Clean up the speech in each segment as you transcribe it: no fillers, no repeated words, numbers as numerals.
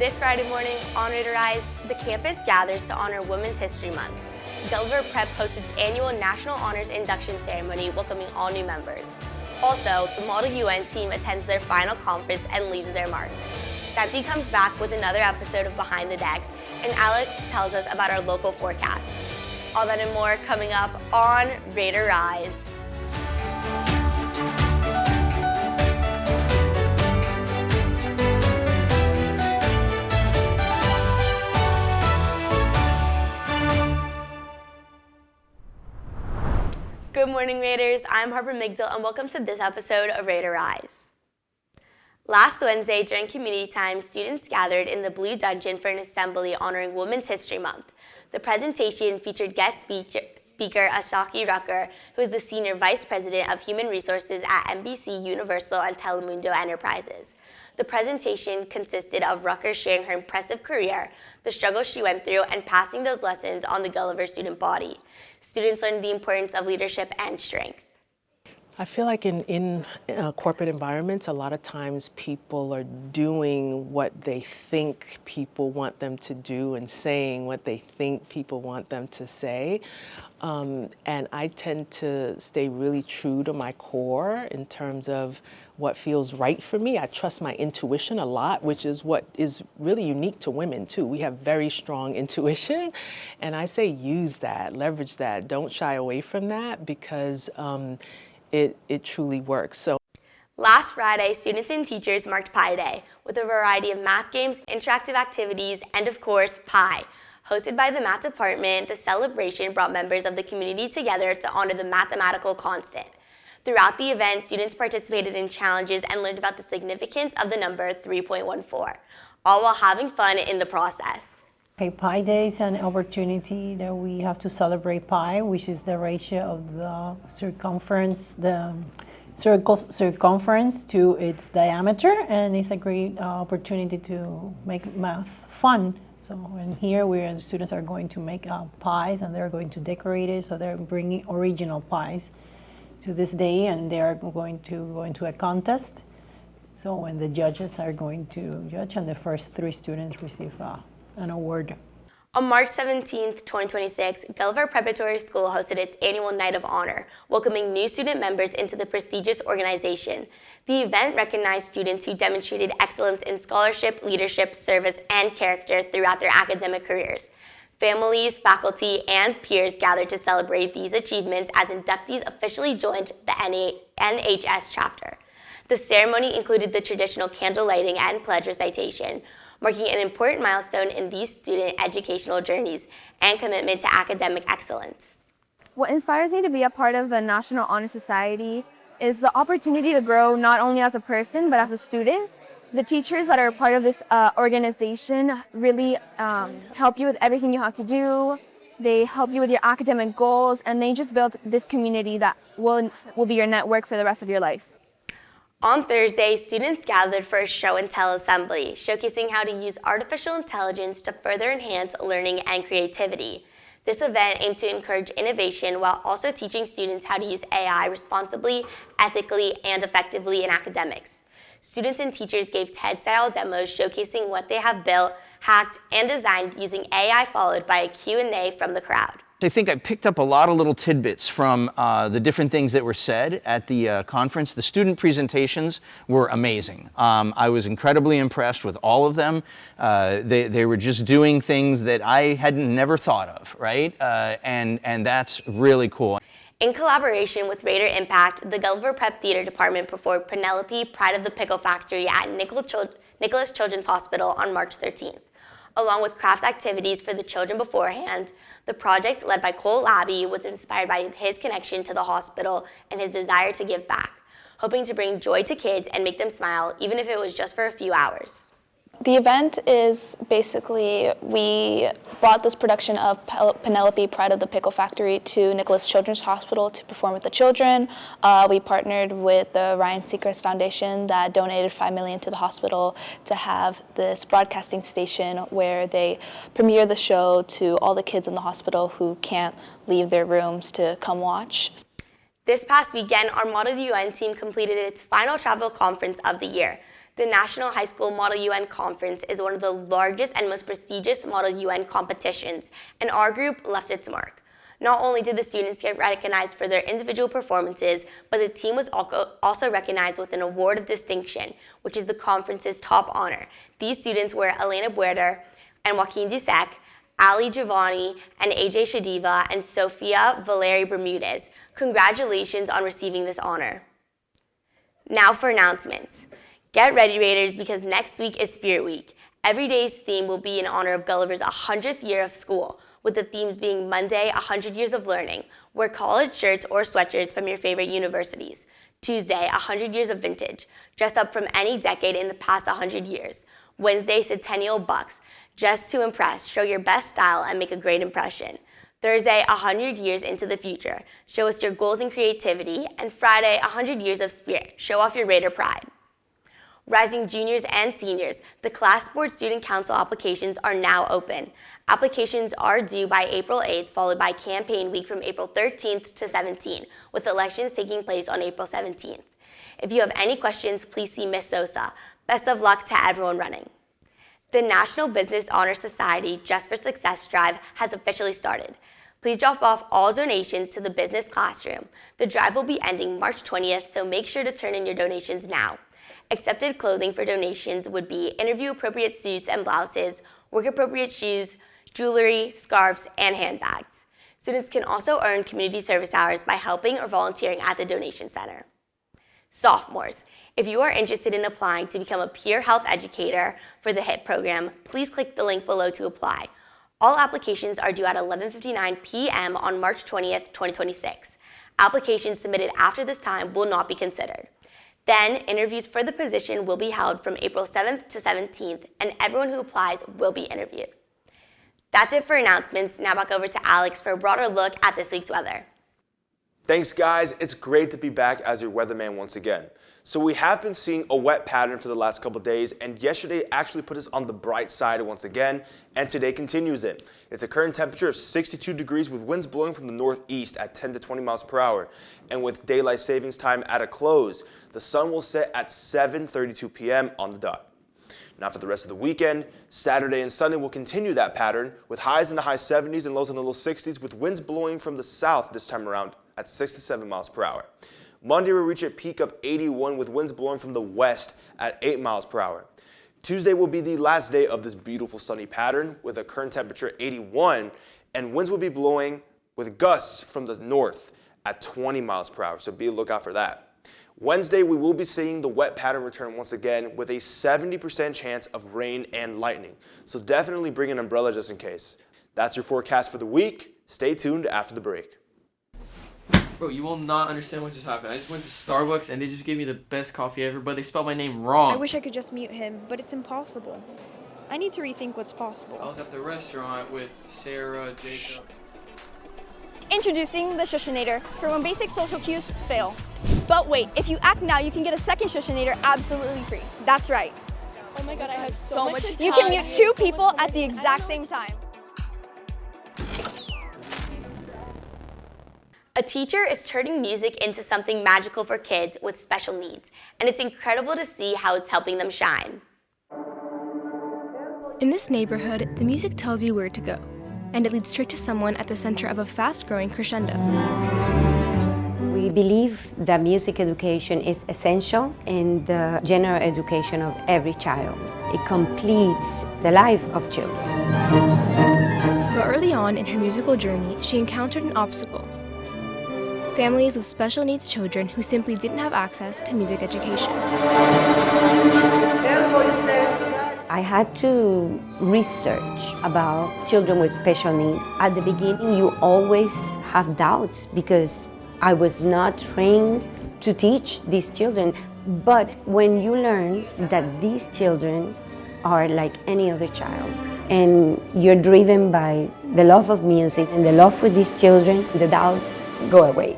This Friday morning on RaiderRise, the campus gathers to honor Women's History Month. Gulliver Prep hosts its annual National Honors Induction Ceremony, welcoming all new members. Also, the Model UN team attends their final conference and leaves their mark. Santi comes back with another episode of Behind the Decks, and Alex tells us about our local forecast. All that and more coming up on RaiderRise. Good morning, Raiders. I'm Harper Migdal, and welcome to this episode of RaiderRise. Last Wednesday, during community time, students gathered in the Blue Dungeon for an assembly honoring Women's History Month. The presentation featured guest speaker Ashaki Rucker, who is the Senior Vice President of Human Resources at NBC Universal and Telemundo Enterprises. The presentation consisted of Rucker sharing her impressive career, the struggles she went through, and passing those lessons on the Gulliver student body. Students learned the importance of leadership and strength. I feel like in corporate environments, a lot of times people are doing what they think people want them to do and saying what they think people want them to say. And I tend to stay really true to my core in terms of what feels right for me. I trust my intuition a lot, which is what is really unique to women too. We have very strong intuition, and I say use that, leverage that. Don't shy away from that because it truly works. So, last Friday, students and teachers marked Pi Day with a variety of math games, interactive activities, and of course, pie. Hosted by the math department, the celebration brought members of the community together to honor the mathematical constant. Throughout the event, students participated in challenges and learned about the significance of the number 3.14, all while having fun in the process. Okay, Pi Day is an opportunity that we have to celebrate pi, which is the ratio of the circumference, the circle's circumference to its diameter, and it's a great opportunity to make math fun. So in here, the students are going to make pies, and they're going to decorate it. So they're bringing original pies to this day, and they are going to go into a contest. So when the judges are going to judge, and the first 3 students receive an award. On March 17, 2026, Gulliver Preparatory School hosted its annual Night of Honor, welcoming new student members into the prestigious organization. The event recognized students who demonstrated excellence in scholarship, leadership, service, and character throughout their academic careers. Families, faculty, and peers gathered to celebrate these achievements as inductees officially joined the NHS chapter. The ceremony included the traditional candle lighting and pledge recitation, marking an important milestone in these student educational journeys and commitment to academic excellence. What inspires me to be a part of the National Honor Society is the opportunity to grow not only as a person, but as a student. The teachers that are part of this organization really help you with everything you have to do. They help you with your academic goals, and they just build this community that will be your network for the rest of your life. On Thursday, students gathered for a show and tell assembly, showcasing how to use artificial intelligence to further enhance learning and creativity. This event aimed to encourage innovation while also teaching students how to use AI responsibly, ethically, and effectively in academics. Students and teachers gave TED-style demos showcasing what they have built, hacked, and designed using AI, followed by a Q&A from the crowd. I think I picked up a lot of little tidbits from the different things that were said at the conference. The student presentations were amazing. I was incredibly impressed with all of them. They were just doing things that I had never thought of, right? And that's really cool. In collaboration with Raider Impact, the Gulliver Prep Theater Department performed Penelope, Pride of the Pickle Factory at Nicholas Children's Hospital on March 13th. Along with crafts activities for the children beforehand, the project, led by Cole Labby, was inspired by his connection to the hospital and his desire to give back, hoping to bring joy to kids and make them smile, even if it was just for a few hours. The event is basically, we brought this production of Penelope, Pride of the Pickle Factory to Nicholas Children's Hospital to perform with the children. We partnered with the Ryan Seacrest Foundation that donated $5 million to the hospital to have this broadcasting station where they premiere the show to all the kids in the hospital who can't leave their rooms to come watch. This past weekend, our Model UN team completed its final travel conference of the year. The National High School Model UN Conference is one of the largest and most prestigious Model UN competitions, and our group left its mark. Not only did the students get recognized for their individual performances, but the team was also recognized with an award of distinction, which is the conference's top honor. These students were Elena Buerter and Joaquin Dusek, Ali Giovanni and AJ Shadiva, and Sofia Valeri Bermudez. Congratulations on receiving this honor. Now for announcements. Get ready, Raiders, because next week is Spirit Week. Every day's theme will be in honor of Gulliver's 100th year of school, with the themes being Monday, 100 Years of Learning. Wear college shirts or sweatshirts from your favorite universities. Tuesday, 100 Years of Vintage. Dress up from any decade in the past 100 years. Wednesday, Centennial Bucks. Just to impress, show your best style and make a great impression. Thursday, 100 years into the future. Show us your goals and creativity. And Friday, 100 years of spirit. Show off your Raider pride. Rising juniors and seniors, the Class Board Student Council applications are now open. Applications are due by April 8th, followed by campaign week from April 13th to 17th, with elections taking place on April 17th. If you have any questions, please see Ms. Sosa. Best of luck to everyone running. The National Business Honor Society Just for Success Drive has officially started. Please drop off all donations to the business classroom. The drive will be ending March 20th, so make sure to turn in your donations now. Accepted clothing for donations would be interview-appropriate suits and blouses, work-appropriate shoes, jewelry, scarves, and handbags. Students can also earn community service hours by helping or volunteering at the donation center. Sophomores, if you are interested in applying to become a peer health educator for the HIT program, please click the link below to apply. All applications are due at 11:59 p.m. on March 20th, 2026. Applications submitted after this time will not be considered. Then, interviews for the position will be held from April 7th to 17th, and everyone who applies will be interviewed. That's it for announcements. Now back over to Alex for a broader look at this week's weather. Thanks, guys. It's great to be back as your weatherman once again. So we have been seeing a wet pattern for the last couple days, and yesterday actually put us on the bright side once again, and today continues it. It's a current temperature of 62 degrees with winds blowing from the northeast at 10 to 20 miles per hour, and with daylight savings time at a close. The sun will set at 7:32 p.m. on the dot. Now for the rest of the weekend, Saturday and Sunday will continue that pattern with highs in the high 70s and lows in the low 60s with winds blowing from the south this time around at 6 to 7 miles per hour. Monday will reach a peak of 81 with winds blowing from the west at 8 miles per hour. Tuesday will be the last day of this beautiful sunny pattern with a current temperature 81 and winds will be blowing with gusts from the north at 20 miles per hour, so be a lookout for that. Wednesday, we will be seeing the wet pattern return once again with a 70% chance of rain and lightning. So definitely bring an umbrella just in case. That's your forecast for the week. Stay tuned after the break. Bro, you will not understand what just happened. I just went to Starbucks and they just gave me the best coffee ever, but they spelled my name wrong. I wish I could just mute him, but it's impossible. I need to rethink what's possible. I was at the restaurant with Sarah, Jacob. Introducing the Shushinator for when basic social cues fail. But wait, if you act now, you can get a second Shushinator absolutely free. That's right. Oh my god, I have so much time. You can mute two people at the exact same time. A teacher is turning music into something magical for kids with special needs, and it's incredible to see how it's helping them shine. In this neighborhood, the music tells you where to go, and it leads straight to someone at the center of a fast-growing crescendo. We believe that music education is essential in the general education of every child. It completes the life of children. But early on in her musical journey, she encountered an obstacle. Families with special needs children who simply didn't have access to music education. I had to research about children with special needs. At the beginning, you always have doubts because I was not trained to teach these children. But when you learn that these children are like any other child, and you're driven by the love of music and the love for these children, the doubts go away.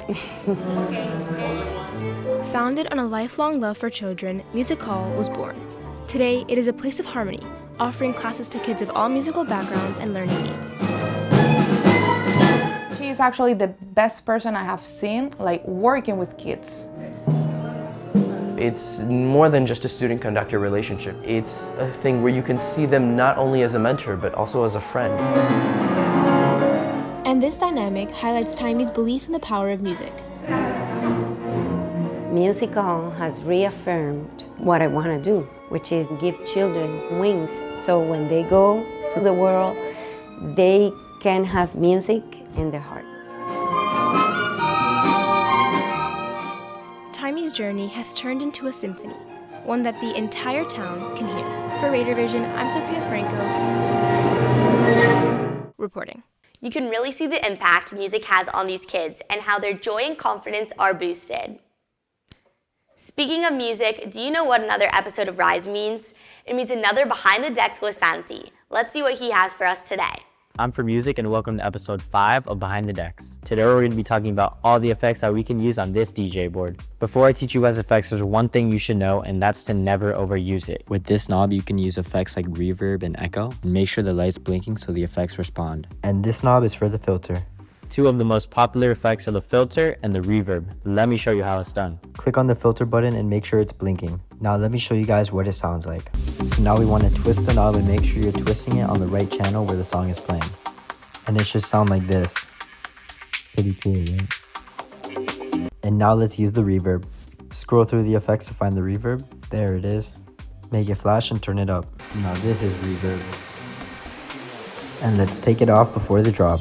Founded on a lifelong love for children, Music Hall was born. Today, it is a place of harmony, offering classes to kids of all musical backgrounds and learning needs. She is actually the best person I have seen, like, working with kids. It's more than just a student-conductor relationship. It's a thing where you can see them not only as a mentor, but also as a friend. And this dynamic highlights Timey's belief in the power of music. Musical has reaffirmed what I want to do, which is give children wings. So when they go to the world, they can have music in their heart. Timey's journey has turned into a symphony, one that the entire town can hear. For Raider Vision, I'm Sophia Franco, reporting. You can really see the impact music has on these kids and how their joy and confidence are boosted. Speaking of music, do you know what another episode of Rise means? It means another Behind the Decks with Santi. Let's see what he has for us today. I'm for music and welcome to episode 5 of Behind the Decks. Today we're going to be talking about all the effects that we can use on this DJ board. Before I teach you guys effects, there's one thing you should know, and that's to never overuse it. With this knob, you can use effects like reverb and echo, and make sure the light's blinking so the effects respond. And this knob is for the filter. Two of the most popular effects are the filter and the reverb. Let me show you how it's done. Click on the filter button and make sure it's blinking. Now let me show you guys what it sounds like. So now we want to twist the knob and make sure you're twisting it on the right channel where the song is playing. And it should sound like this. Pretty cool, right? And now let's use the reverb. Scroll through the effects to find the reverb. There it is. Make it flash and turn it up. Now this is reverb. And let's take it off before the drop.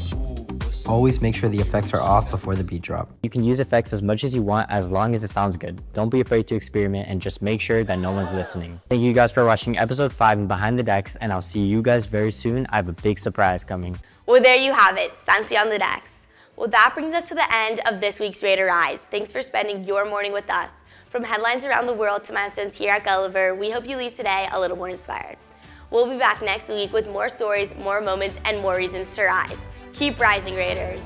Always make sure the effects are off before the beat drop. You can use effects as much as you want as long as it sounds good. Don't be afraid to experiment and just make sure that no one's listening. Thank you guys for watching episode 5 of Behind the Decks, and I'll see you guys very soon. I have a big surprise coming. Well, there you have it, Santi on the decks. Well, that brings us to the end of this week's RaiderRise. Thanks for spending your morning with us. From headlines around the world to milestones here at Gulliver, we hope you leave today a little more inspired. We'll be back next week with more stories, more moments, and more reasons to rise. Keep rising, Raiders.